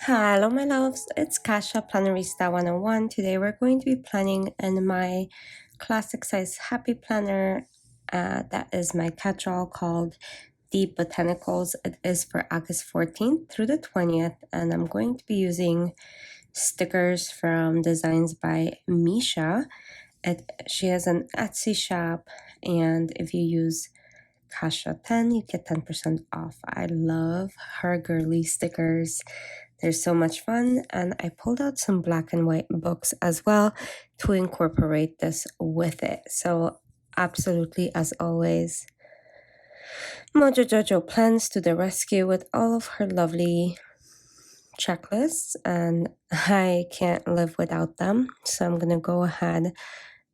Hello my loves, it's Kasha Plannerista 101. Today we're going to be planning in my classic size happy planner. That is my catch-all called The Botanicals. It is for August 14th through the 20th, and I'm going to be using stickers from Designs by Misha. She has an Etsy shop, and if you use Kasha 10, you get 10% off. I love her girly stickers. They're so much fun, and I pulled out some black and white books as well to incorporate this with it. So absolutely, as always, Mojo Jojo plans to the rescue with all of her lovely checklists, and I can't live without them. So I'm gonna go ahead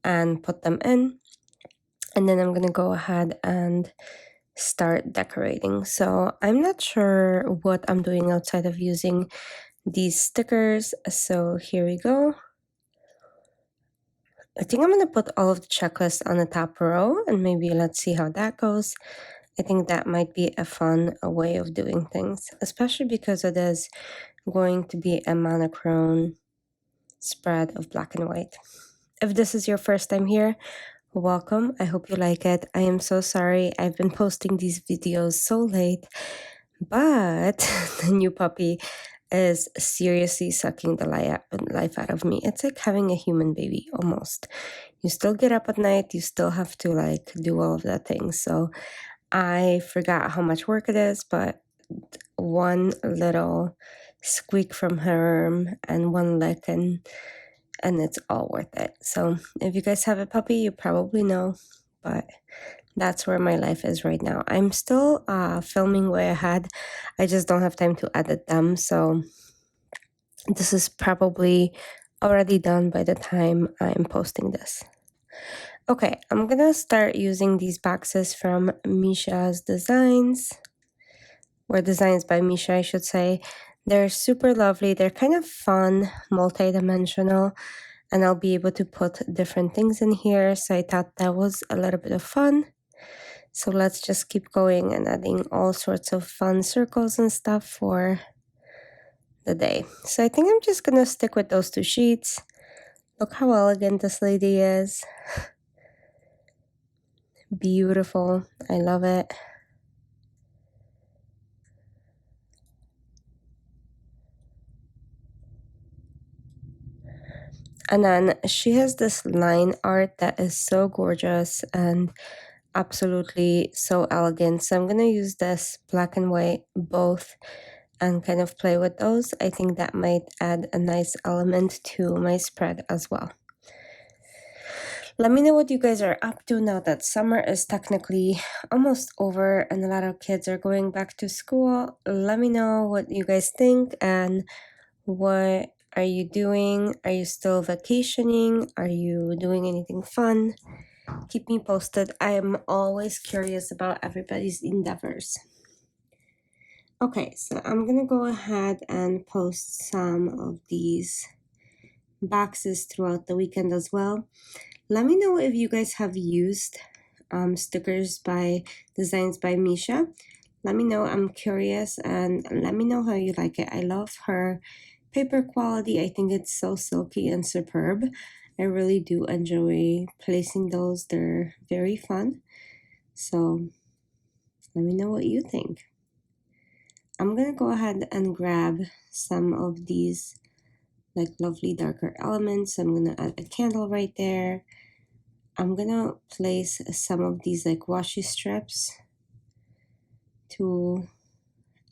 and put them in, and then I'm gonna go ahead and start decorating. So I'm not sure what I'm doing outside of using these stickers. So here we go. I think I'm going to put all of the checklists on the top row, and maybe let's see how that goes. I think that might be a fun way of doing things, especially because it is going to be a monochrome spread of black and white. If this is your first time here, welcome. I hope you like it. I am so sorry I've been posting these videos so late, but the new puppy is seriously sucking the life out of me. It's like having a human baby almost. You still get up at night, you still have to like do all of that thing. So I forgot how much work it is, but one little squeak from her and one lick and it's all worth it. So if you guys have a puppy, you probably know, but that's where my life is right now. I'm still filming way ahead. I just don't have time to edit them. So this is probably already done by the time I'm posting this. Okay, I'm gonna start using these boxes from Misha's Designs, or Designs by Misha, I should say. They're super lovely. They're kind of fun, multi-dimensional, and I'll be able to put different things in here. So I thought that was a little bit of fun. So let's just keep going and adding all sorts of fun circles and stuff for the day. So I think I'm just gonna stick with those two sheets. Look how elegant this lady is. Beautiful. I love it. And then she has this line art that is so gorgeous and absolutely so elegant. So I'm going to use this black and white both and kind of play with those. I think that might add a nice element to my spread as well. Let me know what you guys are up to now that summer is technically almost over and a lot of kids are going back to school. Let me know what you guys think and what are you doing? Are you still vacationing? Are you doing anything fun? Keep me posted. I am always curious about everybody's endeavors. Okay, so I'm gonna go ahead and post some of these boxes throughout the weekend as well. Let me know if you guys have used stickers by Designs by Misha. Let me know. I'm curious, and let me know how you like it. I love her paper quality. I think it's so silky and superb. I really do enjoy placing those. They're very fun. So let me know what you think. I'm gonna go ahead and grab some of these like lovely darker elements. I'm gonna add a candle right there. I'm gonna place some of these like washi strips to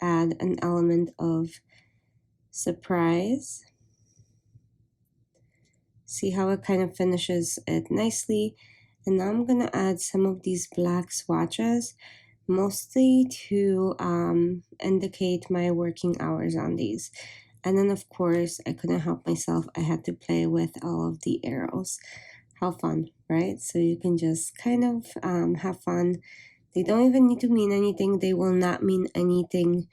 add an element of surprise. See how it kind of finishes it nicely. And now I'm gonna add some of these black swatches, mostly to indicate my working hours on these. And then of course, I couldn't help myself. I had to play with all of the arrows. How fun, right? So you can just kind of have fun. They don't even need to mean anything. They will not mean anything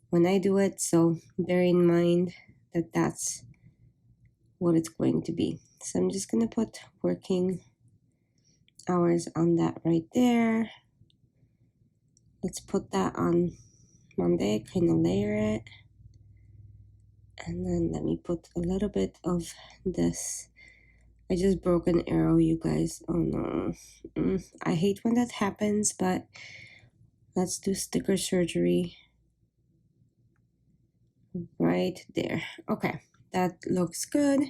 when I do it. So bear in mind that that's what it's going to be. So I'm just going to put working hours on that right there. Let's put that on Monday, kind of layer it. And then let me put a little bit of this. I just broke an arrow, you guys. Oh no. I hate when that happens, but let's do sticker surgery right there. Okay, that looks good.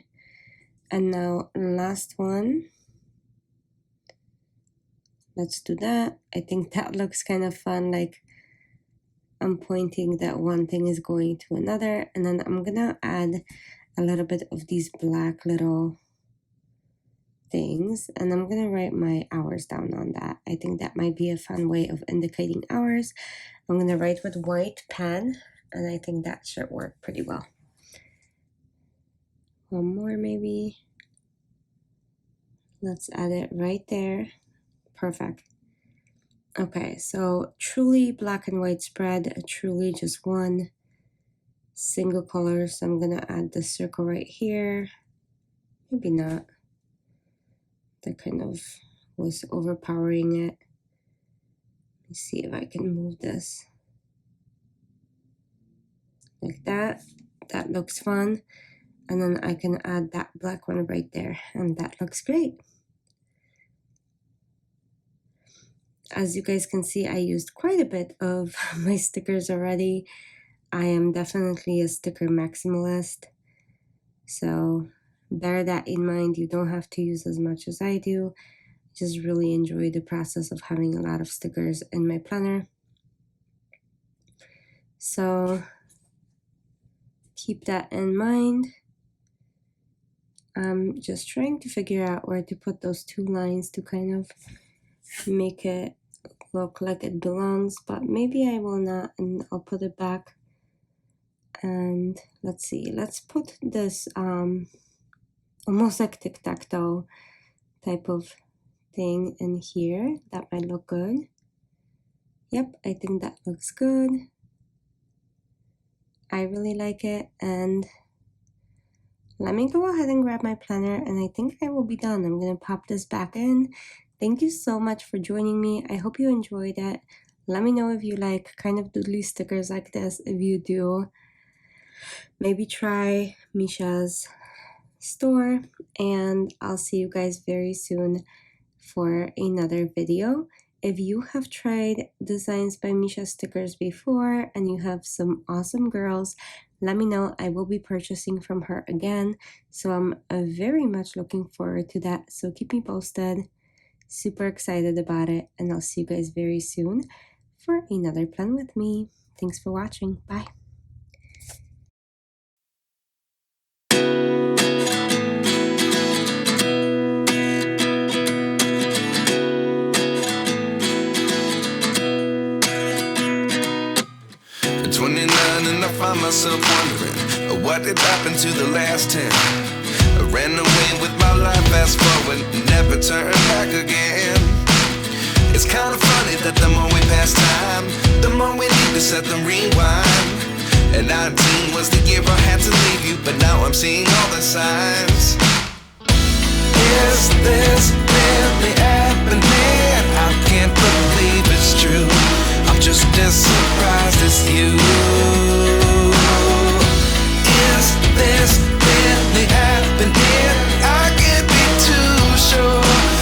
And now last one. Let's do that. I think that looks kind of fun. Like I'm pointing that one thing is going to another. And then I'm gonna add a little bit of these black little things. And I'm gonna write my hours down on that. I think that might be a fun way of indicating hours. I'm gonna write with white pen. And I think that should work pretty well. One more maybe. Let's add it right there. Perfect. Okay, so truly black and white spread, truly just one single color. So I'm gonna add the circle right here. Maybe not. That kind of was overpowering it. Let's see if I can move this like that. That looks fun. And then I can add that black one right there, and that looks great. As you guys can see, I used quite a bit of my stickers already. I am definitely a sticker maximalist, so bear that in mind. You don't have to use as much as I do. Just really enjoy the process of having a lot of stickers in my planner. So keep that in mind. I'm just trying to figure out where to put those two lines to kind of make it look like it belongs, but maybe I will not, and I'll put it back. And let's see, let's put this almost like tic-tac-toe type of thing in here. That might look good. Yep, I think that looks good. I really like it. And let me go ahead and grab my planner, and I think I will be done. I'm gonna pop this back in. Thank you so much for joining me. I hope you enjoyed it. Let me know if you like kind of doodly stickers like this. If you do, maybe try Misha's store, and I'll see you guys very soon for another video. If you have tried Designs by Misha stickers before and you have some awesome girls, let me know. I will be purchasing from her again, so I'm very much looking forward to that. So keep me posted. Super excited about it, and I'll see you guys very soon for another plan with me. Thanks for watching. Bye. At 29 and I find myself wondering what did happen to the last 10. I ran away with my life, fast forward, never turn back again. It's kind of funny that the more we pass time, the more we need to set the rewind. And 19 was the year I had to leave you, but now I'm seeing all the signs. Is this really happening?